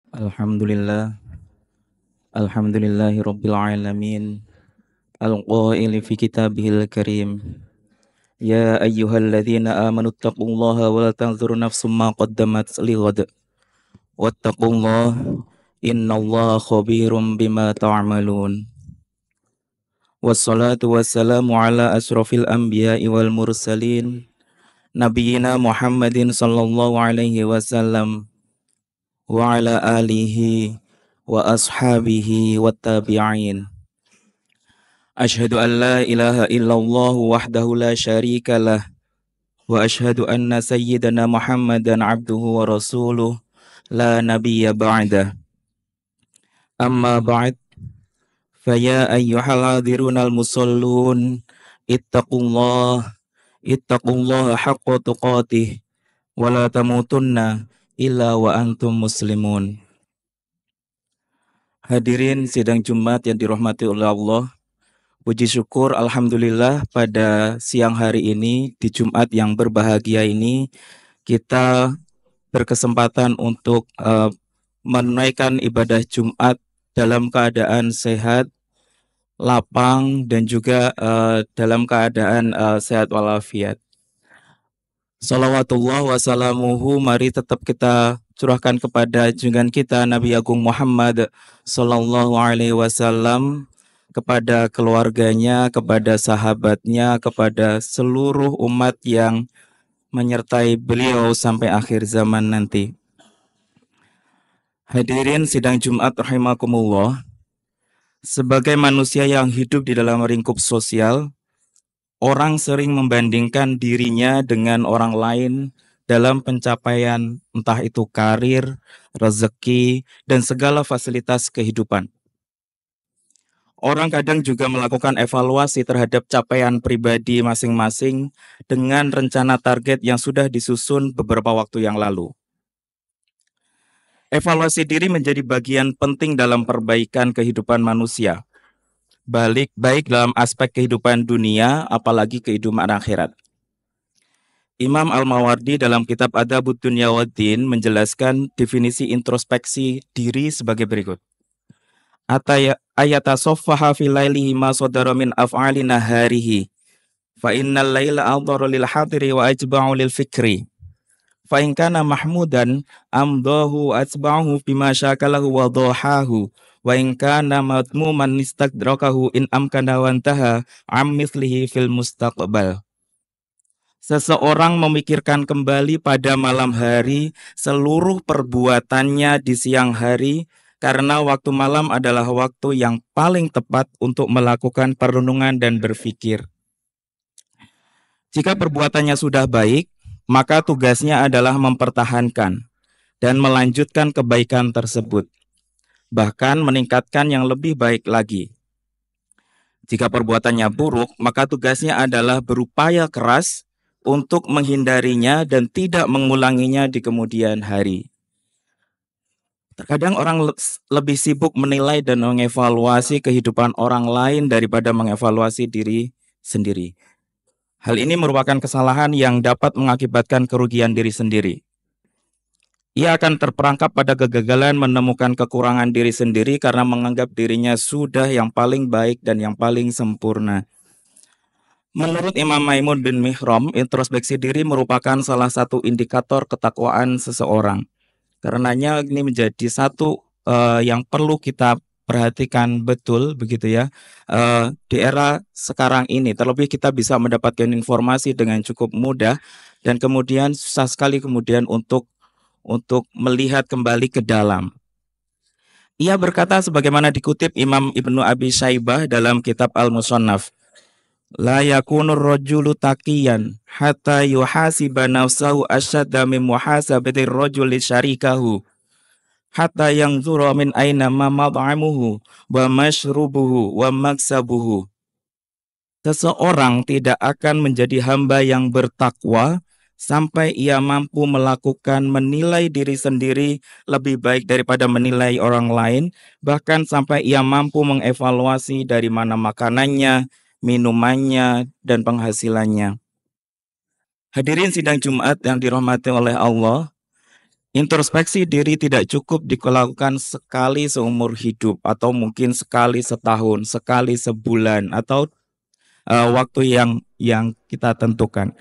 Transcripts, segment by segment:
Alhamdulillah, alhamdulillahi rabbil alamin. Al-qaili fi kitabihil karim. Ya ayyuhalladzina amanu taqullaha wa la tanzur nafsum ma qaddamat lighad. Wattaqullaha innallaha khabirum bima ta'malun. Wassalatu wassalamu ala asrafil anbiya'i wal mursalin. Nabiyyina Muhammadin sallallahu alaihi wasallam wa ala alihi wa ashabihi wat tabi'in. Asyhadu an la ilaha illallah wahdahu la syarika lah wa asyhadu anna sayyidana Muhammadan abduhu wa rasuluh la nabiyya ba'dah. Amma ba'd, faya ayyuhal hadirunal musallun ittaqullaha haqqa tuqatih wa la tamutunna illa wa antum muslimun. Hadirin sidang Jumat yang dirahmati oleh Allah, puji syukur Alhamdulillah pada siang hari ini di Jumat yang berbahagia ini kita berkesempatan untuk menunaikan ibadah Jumat dalam keadaan sehat, lapang dan juga dalam keadaan sehat walafiat. Salawatullah wassalamuhu, mari tetap kita curahkan kepada junjungan kita Nabi Agung Muhammad Sallallahu Alaihi Wasallam, kepada keluarganya, kepada sahabatnya, kepada seluruh umat yang menyertai beliau sampai akhir zaman nanti. Hadirin sidang Jumat rahimakumullah, sebagai manusia yang hidup di dalam lingkup sosial, orang sering membandingkan dirinya dengan orang lain dalam pencapaian entah itu karir, rezeki, dan segala fasilitas kehidupan. Orang kadang juga melakukan evaluasi terhadap capaian pribadi masing-masing dengan rencana target yang sudah disusun beberapa waktu yang lalu. Evaluasi diri menjadi bagian penting dalam perbaikan kehidupan manusia, baik dalam aspek kehidupan dunia, apalagi kehidupan akhirat. Imam Al-Mawardi dalam kitab Adabud Dunya Waddin menjelaskan definisi introspeksi diri sebagai berikut. Ayatasoffaha fil lailihi ma sadara min af'ali naharihi fa innal laila adharu lil hadiri wa ajba'u lil fikri fa in kana mahmudan amdahu atba'ahu bima syakalahu wa dhahahu wa in kana madmuman istadrakahu in amkana wa intaha am mithlihi fil mustaqbal. Seseorang memikirkan kembali pada malam hari seluruh perbuatannya di siang hari, karena waktu malam adalah waktu yang paling tepat untuk melakukan perenungan dan berpikir. Jika perbuatannya sudah baik, maka tugasnya adalah mempertahankan dan melanjutkan kebaikan tersebut, bahkan meningkatkan yang lebih baik lagi. Jika perbuatannya buruk, maka tugasnya adalah berupaya keras untuk menghindarinya dan tidak mengulanginya di kemudian hari. Terkadang orang lebih sibuk menilai dan mengevaluasi kehidupan orang lain daripada mengevaluasi diri sendiri. Hal ini merupakan kesalahan yang dapat mengakibatkan kerugian diri sendiri. Ia akan terperangkap pada kegagalan menemukan kekurangan diri sendiri karena menganggap dirinya sudah yang paling baik dan yang paling sempurna. Menurut Imam Maimun bin Mihram, introspeksi diri merupakan salah satu indikator ketakwaan seseorang. Karenanya ini menjadi satu yang perlu kita perhatikan betul, begitu ya. Di era sekarang ini, terlebih kita bisa mendapatkan informasi dengan cukup mudah dan kemudian susah sekali kemudian untuk melihat kembali ke dalam. Ia berkata sebagaimana dikutip Imam Ibnu Abi Syaibah dalam kitab Al-Musannaf, la yakunur rajulu taqiyan hatta yuhasiba nafsahu asyadda min muhasabati rajuli syarikahu hatta yanzura min aina ma mad'amuhu wa mashrubuhu wa maksabuhu. Seseorang tidak akan menjadi hamba yang bertakwa sampai ia mampu melakukan menilai diri sendiri lebih baik daripada menilai orang lain, bahkan sampai ia mampu mengevaluasi dari mana makanannya, minumannya, dan penghasilannya. Hadirin sidang Jumat yang dirahmati oleh Allah, Introspeksi diri tidak cukup dilakukan sekali seumur hidup atau mungkin sekali setahun, sekali sebulan atau waktu yang kita tentukan.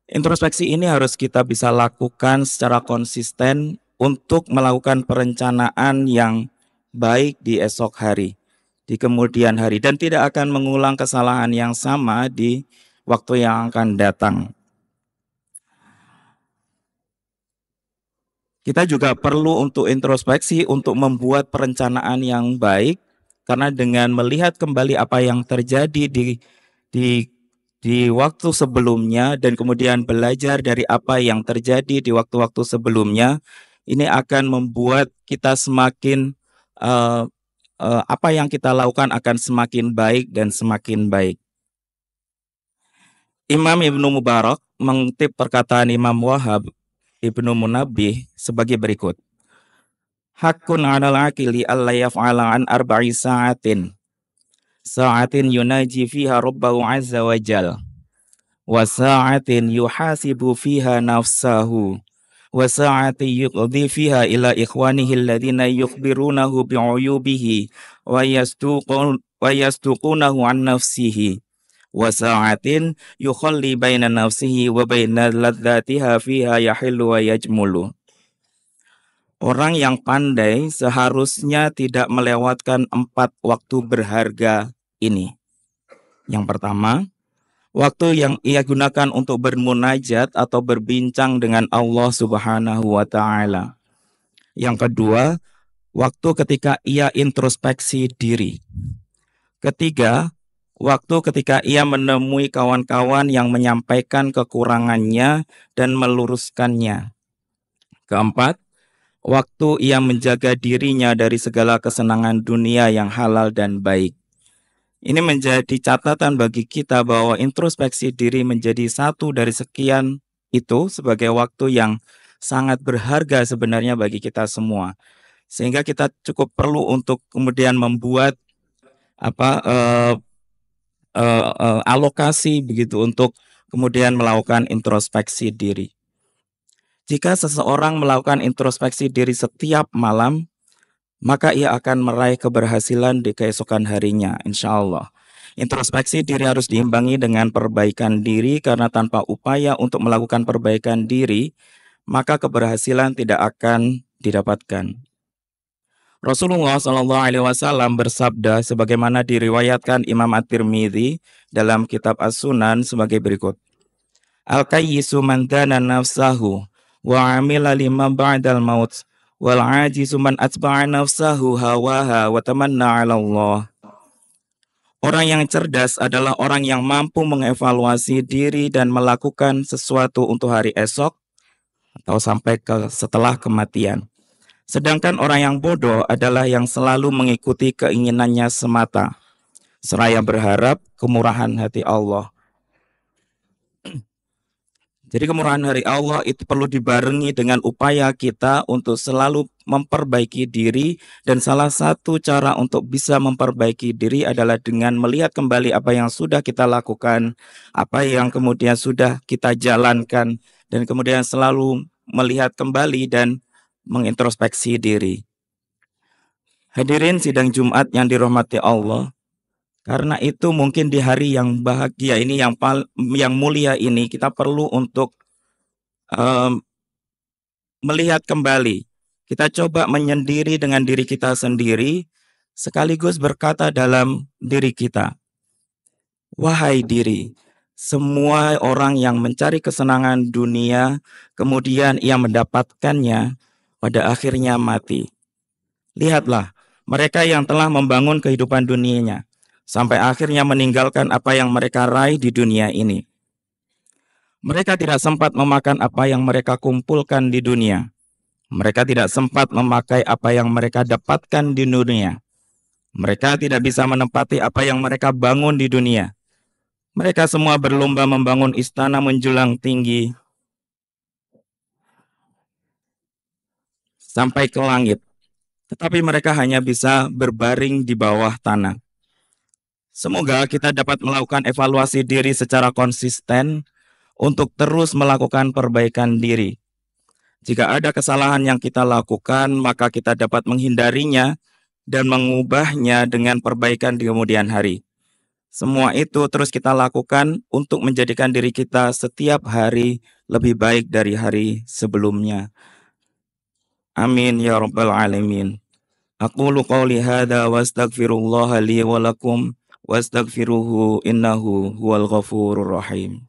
Introspeksi ini harus kita bisa lakukan secara konsisten untuk melakukan perencanaan yang baik di esok hari, di kemudian hari, dan tidak akan mengulang kesalahan yang sama di waktu yang akan datang. Kita juga perlu untuk introspeksi untuk membuat perencanaan yang baik, karena dengan melihat kembali apa yang terjadi di di waktu sebelumnya dan kemudian belajar dari apa yang terjadi di waktu-waktu sebelumnya, ini akan membuat kita semakin apa yang kita lakukan akan semakin baik dan semakin baik. Imam Ibnu Mubarak mengutip perkataan Imam Wahab Ibnu Munabbih sebagai berikut. Hakun 'alal aqili alla yaf'ala an arba'i sa'atin yunaji fiha rabbahu 'azza wa jal, wa sa'atin yuhasibu fiha nafsahu, wa sa'atin yuqdi fiha ila ikhwanihi alladhina yukhbirunahu bi'uyubihi wa yastuqunahu an nafsihi, wa sa'atin yukhalli baina nafsihi wa baina ladzatiha fiha yahillu wa yajmulu. Orang yang pandai seharusnya tidak melewatkan 4 waktu berharga ini. Yang pertama, waktu yang ia gunakan untuk bermunajat atau berbincang dengan Allah Subhanahu wa Ta'ala. Yang kedua, waktu ketika ia introspeksi diri. Ketiga, waktu ketika ia menemui kawan-kawan yang menyampaikan kekurangannya dan meluruskannya. Keempat, waktu ia menjaga dirinya dari segala kesenangan dunia yang halal dan baik. Ini menjadi catatan bagi kita bahwa introspeksi diri menjadi satu dari sekian itu sebagai waktu yang sangat berharga sebenarnya bagi kita semua. Sehingga kita cukup perlu untuk kemudian membuat alokasi begitu untuk kemudian melakukan introspeksi diri. Jika seseorang melakukan introspeksi diri setiap malam, maka ia akan meraih keberhasilan di keesokan harinya, insya Allah. Introspeksi diri harus diimbangi dengan perbaikan diri, karena tanpa upaya untuk melakukan perbaikan diri, maka keberhasilan tidak akan didapatkan. Rasulullah SAW bersabda sebagaimana diriwayatkan Imam At-Tirmidzi dalam kitab As-Sunan sebagai berikut. Al-kayyisu man dana nafsahu wa amila lima ba'dal maut wal ajizu man atba'a nafsahu hawaha wa tamanna 'ala Allah. Orang yang cerdas adalah orang yang mampu mengevaluasi diri dan melakukan sesuatu untuk hari esok atau sampai setelah kematian. Sedangkan orang yang bodoh adalah yang selalu mengikuti keinginannya semata, seraya berharap kemurahan hati Allah. Jadi kemurahan hari Allah itu perlu dibarengi dengan upaya kita untuk selalu memperbaiki diri, dan salah satu cara untuk bisa memperbaiki diri adalah dengan melihat kembali apa yang sudah kita lakukan, apa yang kemudian sudah kita jalankan, dan kemudian selalu melihat kembali dan mengintrospeksi diri. Hadirin sidang Jumat yang dirahmati Allah, karena itu mungkin di hari yang bahagia ini, yang mulia ini, kita perlu untuk melihat kembali. Kita coba menyendiri dengan diri kita sendiri, sekaligus berkata dalam diri kita, wahai diri, semua orang yang mencari kesenangan dunia, kemudian ia mendapatkannya, pada akhirnya mati. Lihatlah, mereka yang telah membangun kehidupan dunianya, sampai akhirnya meninggalkan apa yang mereka raih di dunia ini. Mereka tidak sempat memakan apa yang mereka kumpulkan di dunia. Mereka tidak sempat memakai apa yang mereka dapatkan di dunia. Mereka tidak bisa menempati apa yang mereka bangun di dunia. Mereka semua berlomba membangun istana menjulang tinggi sampai ke langit. Tetapi mereka hanya bisa berbaring di bawah tanah. Semoga kita dapat melakukan evaluasi diri secara konsisten untuk terus melakukan perbaikan diri. Jika ada kesalahan yang kita lakukan, maka kita dapat menghindarinya dan mengubahnya dengan perbaikan di kemudian hari. Semua itu terus kita lakukan untuk menjadikan diri kita setiap hari lebih baik dari hari sebelumnya. Amin ya rabbal alamin. Aqulu qawli hadza wa astaghfirullaha li wa lakum wastaghfiruhu innahu huwal ghafurur rahim.